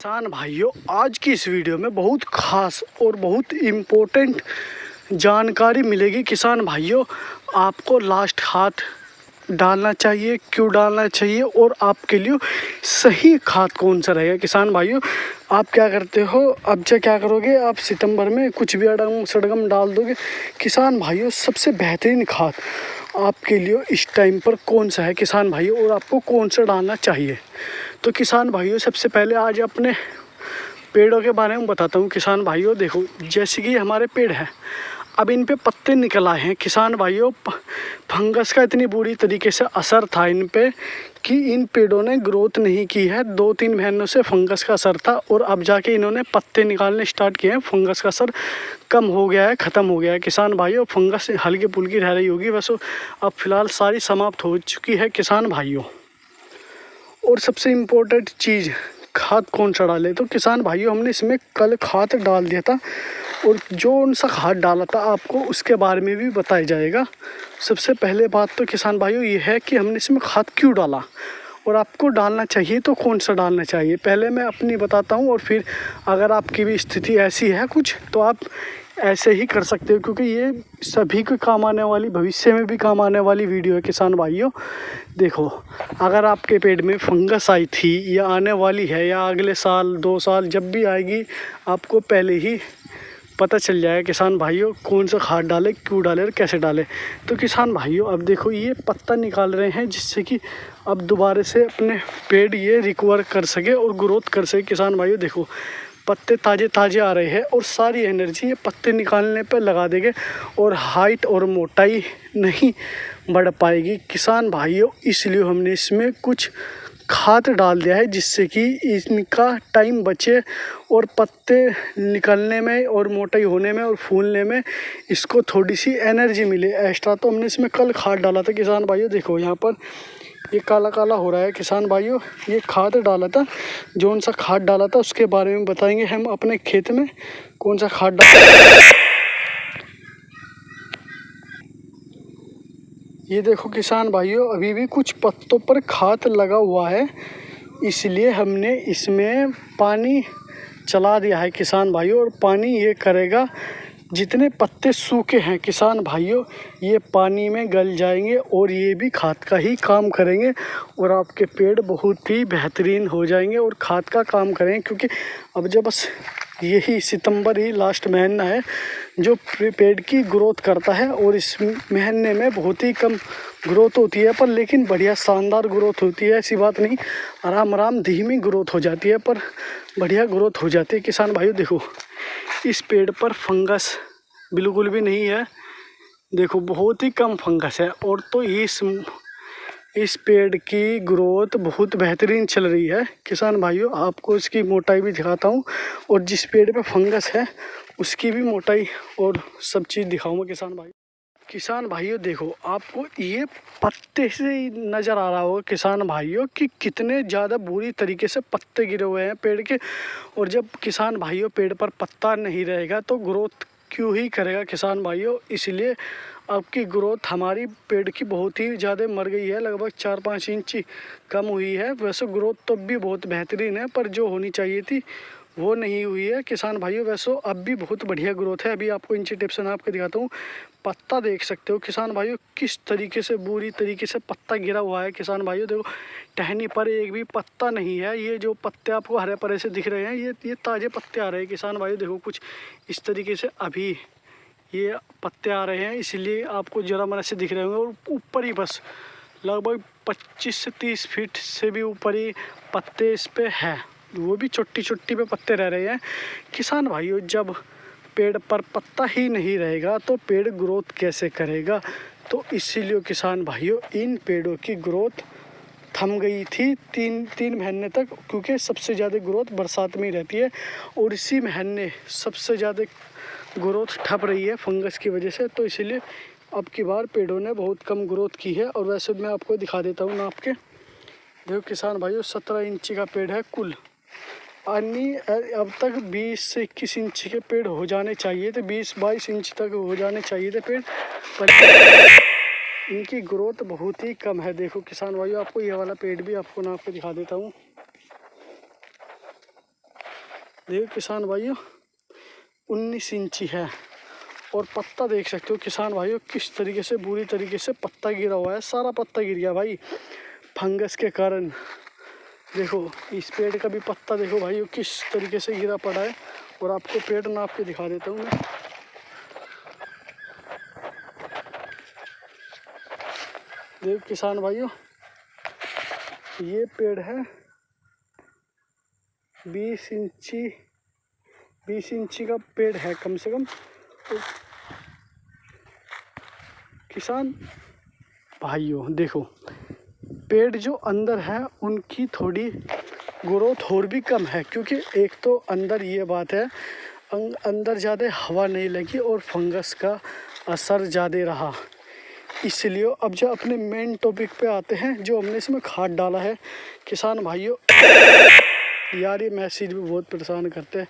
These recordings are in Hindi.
किसान भाइयों, आज की इस वीडियो में बहुत खास और बहुत इम्पोर्टेंट जानकारी मिलेगी। किसान भाइयों, आपको लास्ट खाद डालना चाहिए, क्यों डालना चाहिए और आपके लिए सही खाद कौन सा रहेगा। किसान भाइयों, आप क्या करते हो, अब से क्या करोगे, आप सितंबर में कुछ भी अड़गम सड़गम डाल दोगे। किसान भाइयों, सबसे बेहतरीन खाद आपके लिए इस टाइम पर कौन सा है किसान भाइयों, और आपको कौन सा डालना चाहिए। तो किसान भाइयों, सबसे पहले आज अपने पेड़ों के बारे में बताता हूँ। किसान भाइयों देखो, जैसे कि हमारे पेड़ हैं, अब इन पे पत्ते निकल आए हैं। किसान भाइयों, फंगस का इतनी बुरी तरीके से असर था इन पे कि इन पेड़ों ने ग्रोथ नहीं की है। 2-3 महीनों से फंगस का असर था और अब जाके इन्होंने पत्ते निकालने स्टार्ट किए हैं। फंगस का असर कम हो गया है, ख़त्म हो गया है। किसान भाइयों, फंगस हल्की फुल्की रह रही होगी, वैसे अब फिलहाल सारी समाप्त हो चुकी है। किसान भाइयों, और सबसे इम्पोर्टेंट चीज़, खाद कौन सा डाले। तो किसान भाइयों, हमने इसमें कल खाद डाल दिया था और जो उनसा खाद डाला था आपको उसके बारे में भी बताया जाएगा। सबसे पहले बात तो किसान भाइयों ये है कि हमने इसमें खाद क्यों डाला और आपको डालना चाहिए तो कौन सा डालना चाहिए। पहले मैं अपनी बताता हूँ और फिर अगर आपकी भी स्थिति ऐसी है कुछ, तो आप ऐसे ही कर सकते हो, क्योंकि ये सभी को काम आने वाली, भविष्य में भी काम आने वाली वीडियो है। किसान भाइयों देखो, अगर आपके पेड़ में फंगस आई थी या आने वाली है या अगले साल 2 साल जब भी आएगी, आपको पहले ही पता चल जाएगा किसान भाइयों कौन सा खाद डाले, क्यों डाले और कैसे डाले। तो किसान भाइयों, अब देखो ये पत्ता निकाल रहे हैं जिससे कि अब दोबारा से अपने पेड़ ये रिकवर कर सके और ग्रोथ कर सके। किसान भाइयों देखो, पत्ते ताज़े ताज़े आ रहे हैं और सारी एनर्जी ये पत्ते निकालने पर लगा देंगे और हाइट और मोटाई नहीं बढ़ पाएगी। किसान भाइयों, इसलिए हमने इसमें कुछ खाद डाल दिया है जिससे कि इनका टाइम बचे और पत्ते निकलने में और मोटाई होने में और फूलने में इसको थोड़ी सी एनर्जी मिले एक्स्ट्रा। तो हमने इसमें कल खाद डाला था। किसान भाइयों देखो, यहाँ पर ये काला काला हो रहा है। किसान भाइयों, ये खाद डाला था, जो सा खाद डाला था उसके बारे में बताएंगे हम अपने खेत में कौन सा खाद डाला। ये देखो किसान भाइयों, अभी भी कुछ पत्तों पर खाद लगा हुआ है, इसलिए हमने इसमें पानी चला दिया है किसान भाइयों। और पानी ये करेगा, जितने पत्ते सूखे हैं किसान भाइयों, ये पानी में गल जाएंगे और ये भी खाद का ही काम करेंगे और आपके पेड़ बहुत ही बेहतरीन हो जाएंगे और खाद का काम करेंगे। क्योंकि अब जब बस यही सितंबर ही लास्ट महीना है जो पेड़ की ग्रोथ करता है और इस महीने में बहुत ही कम ग्रोथ होती है, पर लेकिन बढ़िया शानदार ग्रोथ होती है। ऐसी बात नहीं, आराम आराम धीमी ग्रोथ हो जाती है, पर बढ़िया ग्रोथ हो जाती है। किसान भाइयों देखो, इस पेड़ पर फंगस बिल्कुल भी नहीं है, देखो बहुत ही कम फंगस है। और तो इस पेड़ की ग्रोथ बहुत बेहतरीन चल रही है। किसान भाइयों, आपको इसकी मोटाई भी दिखाता हूँ और जिस पेड़ पे फंगस है उसकी भी मोटाई और सब चीज़ दिखाऊंगा। किसान भाइयों देखो, आपको ये पत्ते से ही नज़र आ रहा होगा किसान भाइयों कि कितने ज़्यादा बुरी तरीके से पत्ते गिरे हुए हैं पेड़ के। और जब किसान भाइयों पेड़ पर पत्ता नहीं रहेगा तो ग्रोथ क्यों ही करेगा किसान भाइयों। इसलिए आपकी ग्रोथ हमारी पेड़ की बहुत ही ज़्यादा मर गई है, लगभग 4-5 इंच कम हुई है। वैसे ग्रोथ तो भी बहुत बेहतरीन है, पर जो होनी चाहिए थी वो नहीं हुई है किसान भाइयों। वैसे अब भी बहुत बढ़िया ग्रोथ है। अभी आपको इंची टिप से नाप के दिखाता हूँ, पत्ता देख सकते हो किसान भाइयों किस तरीके से बुरी तरीके से पत्ता गिरा हुआ है। किसान भाइयों देखो, टहनी पर एक भी पत्ता नहीं है। ये जो पत्ते आपको हरे परे से दिख रहे हैं, ये ताज़े पत्ते आ रहे हैं किसान भाइयों। देखो कुछ इस तरीके से अभी ये पत्ते आ रहे हैं, इसलिए आपको जरा मरा से दिख रहे होंगे। और ऊपर ही बस लगभग 25 से 30 फीट से भी ऊपर ही पत्ते इस पे है, वो भी छोटी छोटी पे पत्ते रह रहे हैं। किसान भाइयों, जब पेड़ पर पत्ता ही नहीं रहेगा तो पेड़ ग्रोथ कैसे करेगा। तो इसीलिए किसान भाइयों, इन पेड़ों की ग्रोथ थम गई थी 3 महीने तक, क्योंकि सबसे ज़्यादा ग्रोथ बरसात में ही रहती है और इसी महीने सबसे ज़्यादा ग्रोथ ठप रही है फंगस की वजह से। तो इसीलिए अब की बार पेड़ों ने बहुत कम ग्रोथ की है। और वैसे मैं आपको दिखा देता हूँ नाप के। देखो किसान भाइयों, 17 इंची का पेड़ है कुल, यानी अब तक 20 से 21 इंच के पेड़ हो जाने चाहिए थे, 20-22 इंच तक हो जाने चाहिए थे पेड़, पर इनकी ग्रोथ बहुत ही कम है। देखो किसान भाइयों, आपको ये वाला पेड़ भी आपको नाप के दिखा देता हूँ। देखो किसान भाइयों 19 इंची है। और पत्ता देख सकते हो किसान भाइयों किस तरीके से बुरी तरीके से पत्ता गिरा हुआ है, सारा पत्ता गिर गया भाई फंगस के कारण। देखो इस पेड़ का भी पत्ता देखो भाइयों किस तरीके से गिरा पड़ा है। और आपको पेड़ नाप के दिखा देता हूँ मैं। देखो किसान भाइयों ये पेड़ है 20 इंची का पेड़ है कम से कम। तो किसान भाइयों देखो पेड़ जो अंदर है उनकी थोड़ी ग्रोथ और भी कम है, क्योंकि एक तो अंदर ये बात है अंदर ज़्यादा हवा नहीं लगी और फंगस का असर ज़्यादा रहा। इसलिए अब जो अपने मेन टॉपिक पे आते हैं, जो हमने इसमें खाद डाला है किसान भाइयों। यार ये मैसेज भी बहुत परेशान करते हैं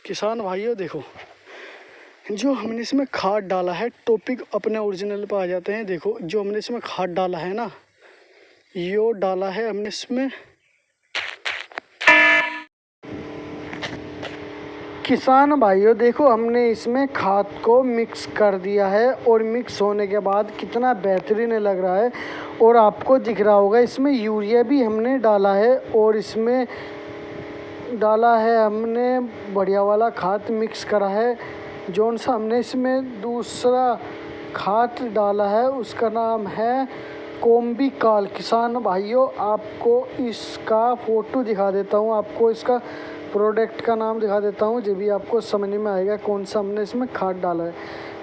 किसान भाइयों। देखो जो हमने इसमें खाद डाला है, टॉपिक अपने ओरिजिनल पे आ जाते हैं। देखो जो हमने इसमें खाद डाला है ना, यो डाला है हमने इसमें किसान भाइयों। देखो हमने इसमें खाद को मिक्स कर दिया है और मिक्स होने के बाद कितना बेहतरीन लग रहा है। और आपको दिख रहा होगा इसमें यूरिया भी हमने डाला है और इसमें डाला है हमने बढ़िया वाला खाद मिक्स करा है। जौन सा हमने इसमें दूसरा खाद डाला है उसका नाम है कोम्बिकाल। किसान भाइयों आपको इसका फ़ोटो दिखा देता हूँ, आपको इसका प्रोडक्ट का नाम दिखा देता हूँ, जब भी आपको समझ में आएगा कौन सा हमने इसमें खाद डाला है।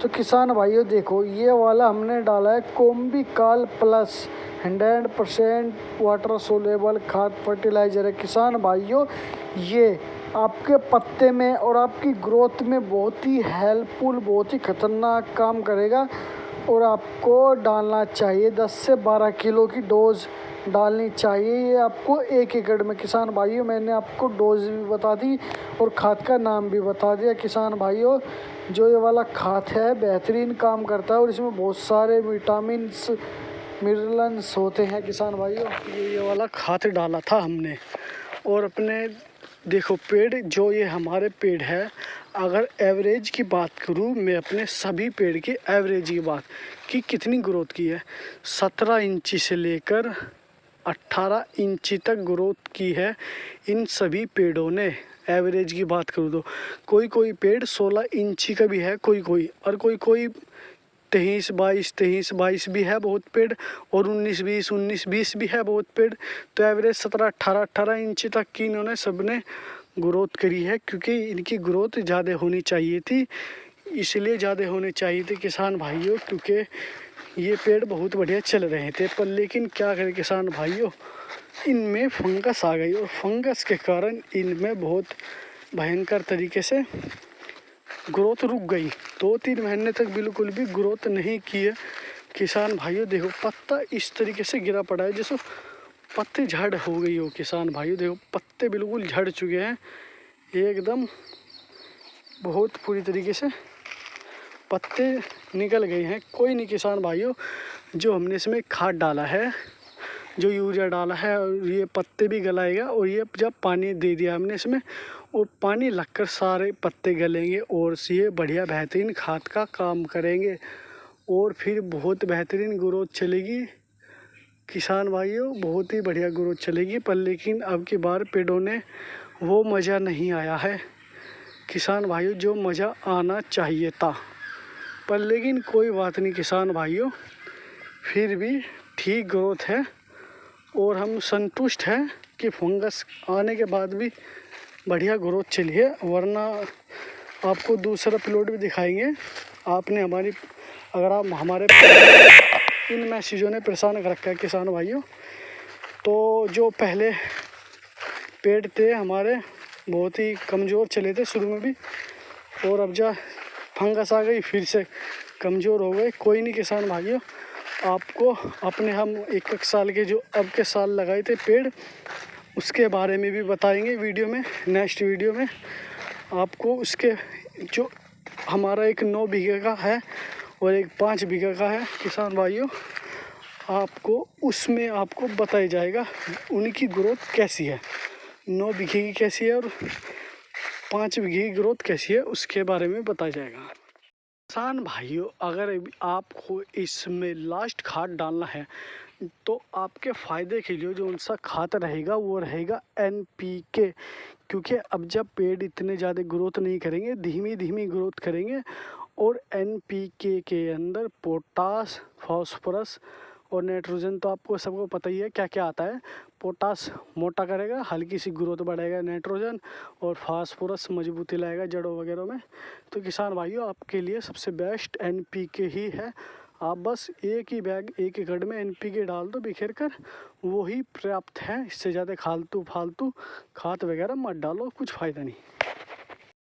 तो किसान भाइयों देखो ये वाला हमने डाला है कोम्बिकाल प्लस 100% वाटर सोलेबल खाद फर्टिलाइज़र है। किसान भाइयों ये आपके पत्ते में और आपकी ग्रोथ में बहुत ही हेल्पफुल, बहुत ही खतरनाक काम करेगा। और आपको डालना चाहिए 10 से 12 किलो की डोज डालनी चाहिए ये आपको 1 एकड़ में। किसान भाइयों मैंने आपको डोज भी बता दी और खाद का नाम भी बता दिया। किसान भाइयों जो ये वाला खाद है बेहतरीन काम करता है और इसमें बहुत सारे विटामिन्स मिनरल्स होते हैं। किसान भाइयों ये वाला खाद डाला था हमने। और अपने देखो पेड़ जो ये हमारे पेड़ है, अगर एवरेज की बात करूँ मैं अपने सभी पेड़ की एवरेज की बात कि कितनी ग्रोथ की है, 17 इंची से लेकर 18 इंची तक ग्रोथ की है इन सभी पेड़ों ने। एवरेज की बात करूँ तो कोई पेड़ 16 इंची का भी है कोई और कोई 23-22 भी है बहुत पेड़, और 19-20 भी है बहुत पेड़। तो एवरेज 17-18 इंची तक की इन्होंने सबने ग्रोथ करी है, क्योंकि इनकी ग्रोथ ज़्यादा होनी चाहिए थी। इसलिए ज़्यादा होनी चाहिए थी किसान भाइयों, क्योंकि ये पेड़ बहुत बढ़िया चल रहे थे। पर लेकिन क्या करें किसान भाइयों इनमें फंगस आ गई और फंगस के कारण इनमें बहुत भयंकर तरीके से ग्रोथ रुक गई। 2-3 महीने तक बिल्कुल भी ग्रोथ नहीं की है किसान भाइयों। देखो पत्ता इस तरीके से गिरा पड़ा है जैसे पत्ते झड़ हो गई हो। किसान भाइयों देखो पत्ते बिल्कुल झड़ चुके हैं एकदम, बहुत पूरी तरीके से पत्ते निकल गए हैं। कोई नहीं किसान भाइयों, जो हमने इसमें खाद डाला है, जो यूरिया डाला है, और ये पत्ते भी गलाएगा। और ये जब पानी दे दिया हमने इसमें और पानी लगकर सारे पत्ते गलेंगे और ये बढ़िया बेहतरीन खाद का काम करेंगे और फिर बहुत बेहतरीन ग्रोथ चलेगी किसान भाइयों, बहुत ही बढ़िया ग्रोथ चलेगी। पर लेकिन अब की बार पेड़ों ने वो मज़ा नहीं आया है किसान भाइयों जो मज़ा आना चाहिए था। पर लेकिन कोई बात नहीं किसान भाइयों, फिर भी ठीक ग्रोथ है और हम संतुष्ट हैं कि फंगस आने के बाद भी बढ़िया ग्रोथ चली है। वरना आपको दूसरा प्लॉट भी दिखाएंगे। आपने अगर आप हमारे इन मैसेजों ने परेशान कर रखा है किसान भाइयों। तो जो पहले पेड़ थे हमारे बहुत ही कमज़ोर चले थे शुरू में भी, और अब जा फंगस आ गई फिर से कमज़ोर हो गए। कोई नहीं किसान भाइयों, आपको अपने हम एक साल के जो अब के साल लगाए थे पेड़ उसके बारे में भी बताएंगे वीडियो में। नेक्स्ट वीडियो में आपको उसके जो हमारा एक 9 बीघे का है और एक 5 बीघे का है किसान भाइयों, आपको उसमें आपको बताया जाएगा उनकी ग्रोथ कैसी है, 9 बीघे की कैसी है और 5 बीघे की ग्रोथ कैसी है उसके बारे में बताया जाएगा। किसान भाइयों, अगर आपको इसमें लास्ट खाद डालना है तो आपके फ़ायदे के लिए जो उन सा खाद रहेगा वो रहेगा NPK, क्योंकि अब जब पेड़ इतने ज़्यादा ग्रोथ नहीं करेंगे, धीमी धीमी ग्रोथ करेंगे, और NPK के अंदर पोटास, फॉस्फोरस और नाइट्रोजन तो आपको सबको पता ही है क्या क्या आता है। पोटास मोटा करेगा, हल्की सी ग्रोथ बढ़ाएगा, नाइट्रोजन और फास्फोरस मजबूती लाएगा जड़ों वगैरह में। तो किसान भाइयों, आपके लिए सबसे बेस्ट NPK ही है। आप बस एक ही बैग 1 एकड़ में NPK डाल दो बिखेर कर, वो ही पर्याप्त है। इससे ज़्यादा फालतू खाद वगैरह मत डालो, कुछ फ़ायदा नहीं।